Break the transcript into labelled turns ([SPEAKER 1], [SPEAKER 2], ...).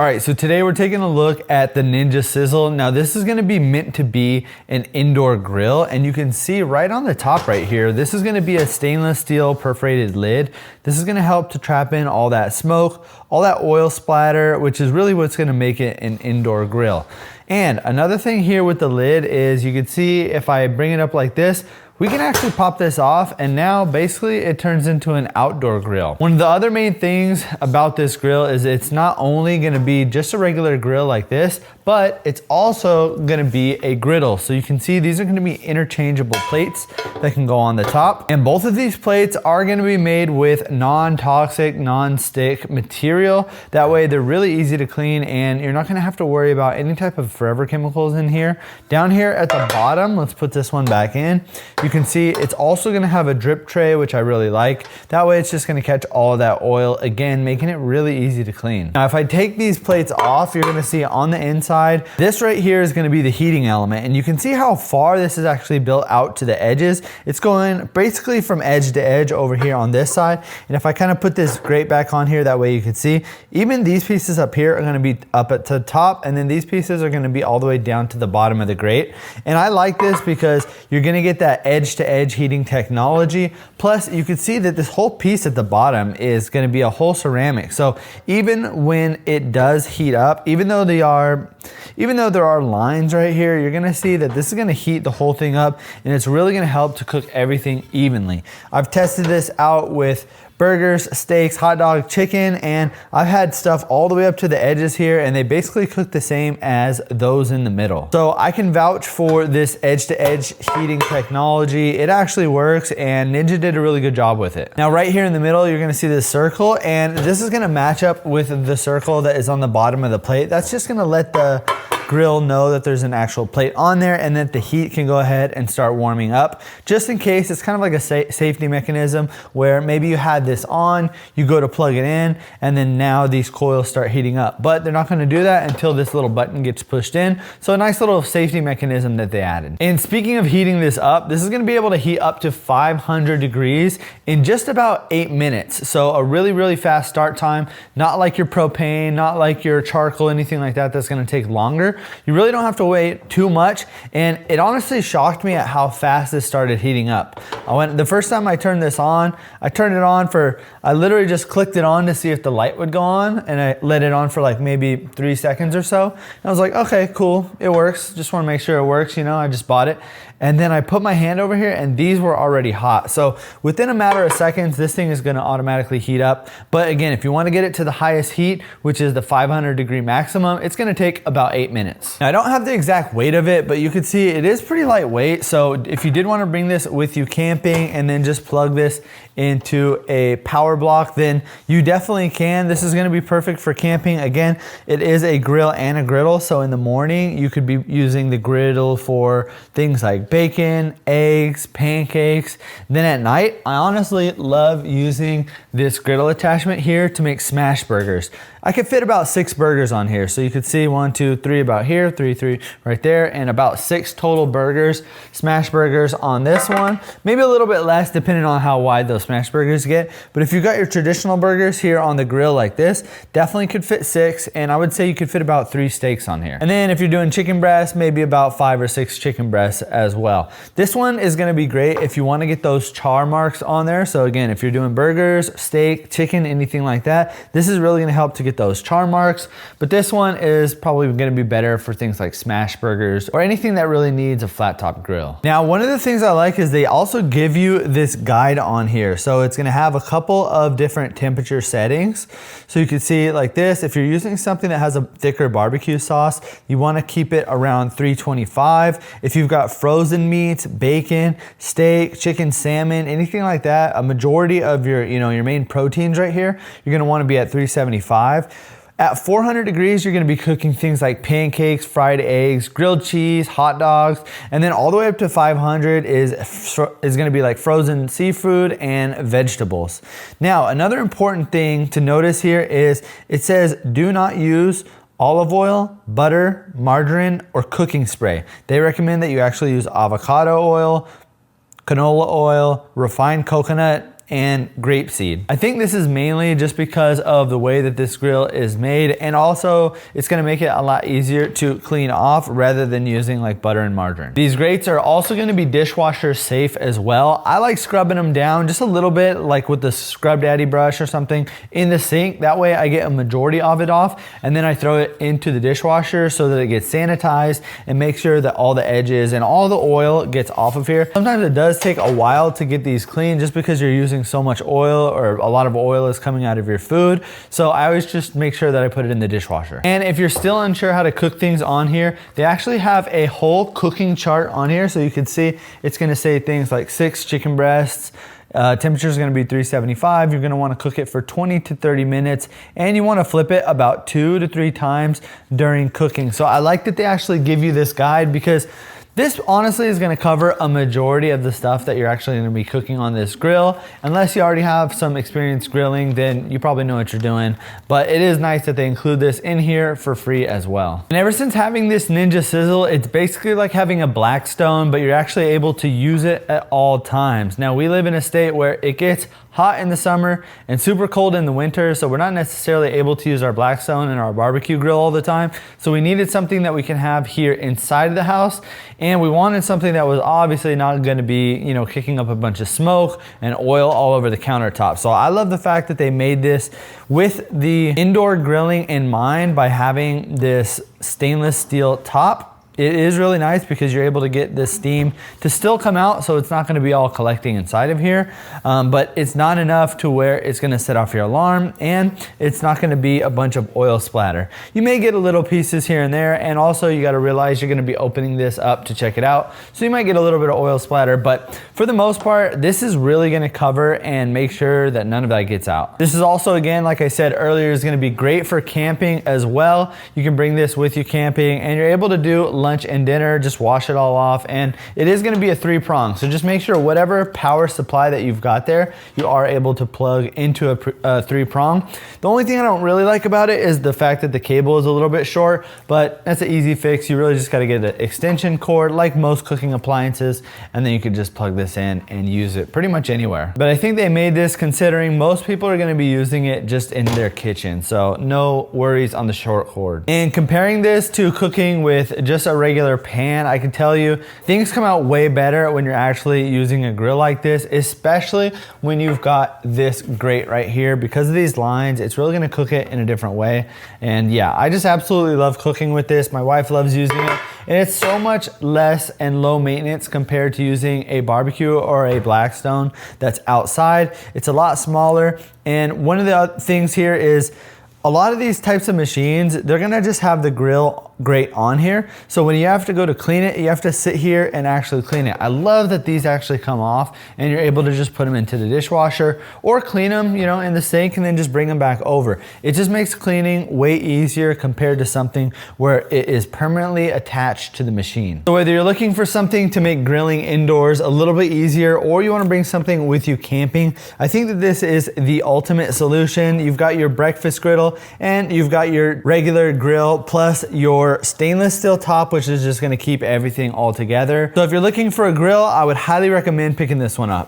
[SPEAKER 1] All right, so today we're taking a look at the Ninja Sizzle. Now this is gonna be meant to be an indoor grill, and you can see right on the top right here, this is gonna be a stainless steel perforated lid. This is gonna help to trap in all that smoke, all that oil splatter, which is really what's gonna make it an indoor grill. And another thing here with the lid is you can see if I bring it up like this, we can actually pop this off, and now basically it turns into an outdoor grill. One of the other main things about this grill is it's not only gonna be just a regular grill like this, but it's also gonna be a griddle. So you can see these are gonna be interchangeable plates that can go on the top. And both of these plates are gonna be made with non-toxic, non-stick material. That way they're really easy to clean, and you're not gonna have to worry about any type of forever chemicals in here. Down here at the bottom, let's put this one back in. You can see it's also gonna have a drip tray, which I really like. That way it's just gonna catch all of that oil, again, making it really easy to clean. Now, if I take these plates off, you're gonna see on the inside, this right here is gonna be the heating element. And you can see how far this is actually built out to the edges. It's going basically from edge to edge over here on this side. And if I kind of put this grate back on here, that way you can see, even these pieces up here are gonna be up at the top, and then these pieces are gonna be all the way down to the bottom of the grate. And I like this because you're gonna get that edge to edge heating technology. Plus you can see that this whole piece at the bottom is gonna be a whole ceramic. So even when it does heat up, even though there are lines right here, you're gonna see that this is gonna heat the whole thing up, and it's really gonna help to cook everything evenly. I've tested this out with burgers, steaks, hot dog, chicken, and I've had stuff all the way up to the edges here, and they basically cook the same as those in the middle. So I can vouch for this edge-to-edge heating technology. It actually works, and Ninja did a really good job with it. Now right here in the middle, you're gonna see this circle, and this is gonna match up with the circle that is on the bottom of the plate. That's just gonna let the grill know that there's an actual plate on there, and that the heat can go ahead and start warming up. Just in case, it's kind of like a safety mechanism where maybe you had this on, you go to plug it in, and then now these coils start heating up. But they're not gonna do that until this little button gets pushed in. So a nice little safety mechanism that they added. And speaking of heating this up, this is gonna be able to heat up to 500 degrees in just about 8 minutes. So a really, really fast start time, not like your propane, not like your charcoal, anything like that that's gonna take longer. You really don't have to wait too much, and it honestly shocked me at how fast this started heating up. The first time I turned this on, I literally just clicked it on to see if the light would go on, and I let it on for like maybe 3 seconds or so. And I was like, okay, cool, it works. Just wanna make sure it works, you know, I just bought it. And then I put my hand over here, and these were already hot. So within a matter of seconds, this thing is gonna automatically heat up. But again, if you wanna get it to the highest heat, which is the 500 degree maximum, it's gonna take about 8 minutes. Now, I don't have the exact weight of it, but you can see it is pretty lightweight. So if you did wanna bring this with you camping and then just plug this into a power block, then you definitely can. This is gonna be perfect for camping. Again, it is a grill and a griddle. So in the morning, you could be using the griddle for things like bacon, eggs, pancakes. Then at night, I honestly love using this griddle attachment here to make smash burgers. I could fit about 6 burgers on here. So you could see 1, 2, 3 about here, 3 right there, and about 6 total burgers, smash burgers on this one. Maybe a little bit less depending on how wide those smash burgers get. But if you've got your traditional burgers here on the grill like this, definitely could fit 6, and I would say you could fit about 3 steaks on here. And then if you're doing chicken breasts, maybe about 5 or 6 chicken breasts as well. This one is gonna be great if you wanna get those char marks on there. So again, if you're doing burgers, steak, chicken, anything like that, this is really gonna help to get those char marks. But this one is probably gonna be better for things like smash burgers or anything that really needs a flat top grill. Now, one of the things I like is they also give you this guide on here. So it's gonna have a couple of different temperature settings. So you can see like this, if you're using something that has a thicker barbecue sauce, you wanna keep it around 325. If you've got frozen meats, bacon, steak, chicken, salmon, anything like that, a majority of your, your main proteins right here, you're gonna wanna be at 375. At 400 degrees, you're gonna be cooking things like pancakes, fried eggs, grilled cheese, hot dogs, and then all the way up to 500 is gonna be like frozen seafood and vegetables. Now, another important thing to notice here is it says do not use olive oil, butter, margarine, or cooking spray. They recommend that you actually use avocado oil, canola oil, refined coconut, and grapeseed. I think this is mainly just because of the way that this grill is made, and also it's gonna make it a lot easier to clean off rather than using like butter and margarine. These grates are also gonna be dishwasher safe as well. I like scrubbing them down just a little bit, like with the Scrub Daddy brush or something in the sink. That way I get a majority of it off, and then I throw it into the dishwasher so that it gets sanitized and make sure that all the edges and all the oil gets off of here. Sometimes it does take a while to get these clean just because you're using so much oil, or a lot of oil is coming out of your food. So I always just make sure that I put it in the dishwasher. And if you're still unsure how to cook things on here, they actually have a whole cooking chart on here. So you can see it's gonna say things like 6 chicken breasts, temperature is going to be 375. You're going to want to cook it for 20 to 30 minutes, and you want to flip it about 2 to 3 times during cooking. So I like that they actually give you this guide, because this honestly is going to cover a majority of the stuff that you're actually going to be cooking on this grill. Unless you already have some experience grilling, then you probably know what you're doing. But it is nice that they include this in here for free as well. And ever since having this Ninja Sizzle, it's basically like having a Blackstone, but you're actually able to use it at all times. Now, we live in a state where it gets hot in the summer and super cold in the winter, so we're not necessarily able to use our Blackstone and our barbecue grill all the time. So we needed something that we can have here inside of the house, and we wanted something that was obviously not going to be, you know, kicking up a bunch of smoke and oil all over the countertop. So I love the fact that they made this with the indoor grilling in mind by having this stainless steel top. It is really nice because you're able to get this steam to still come out, so it's not gonna be all collecting inside of here, but it's not enough to where it's gonna set off your alarm, and it's not gonna be a bunch of oil splatter. You may get a little pieces here and there, and also you gotta realize you're gonna be opening this up to check it out, so you might get a little bit of oil splatter, but for the most part, this is really gonna cover and make sure that none of that gets out. This is also, again, like I said earlier, is gonna be great for camping as well. You can bring this with you camping, and you're able to do lunch and dinner, just wash it all off. And it is going to be a 3-prong, so just make sure whatever power supply that you've got there, you are able to plug into a 3-prong. The only thing I don't really like about it is the fact that the cable is a little bit short, but that's an easy fix. You really just got to get an extension cord like most cooking appliances, and then you could just plug this in and use it pretty much anywhere. But I think they made this considering most people are going to be using it just in their kitchen, so no worries on the short cord. And comparing this to cooking with just a regular pan, I can tell you things come out way better when you're actually using a grill like this, especially when you've got this grate right here. Because of these lines, it's really gonna cook it in a different way. And yeah, I just absolutely love cooking with this. My wife loves using it, and it's so much less and low maintenance compared to using a barbecue or a Blackstone that's outside. It's a lot smaller, and one of the other things here is a lot of these types of machines, they're gonna just have the grill grate on here. So when you have to go to clean it, you have to sit here and actually clean it. I love that these actually come off and you're able to just put them into the dishwasher or clean them, you know, in the sink and then just bring them back over. It just makes cleaning way easier compared to something where it is permanently attached to the machine. So whether you're looking for something to make grilling indoors a little bit easier, or you wanna bring something with you camping, I think that this is the ultimate solution. You've got your breakfast griddle and you've got your regular grill plus your stainless steel top, which is just gonna keep everything all together. So if you're looking for a grill, I would highly recommend picking this one up.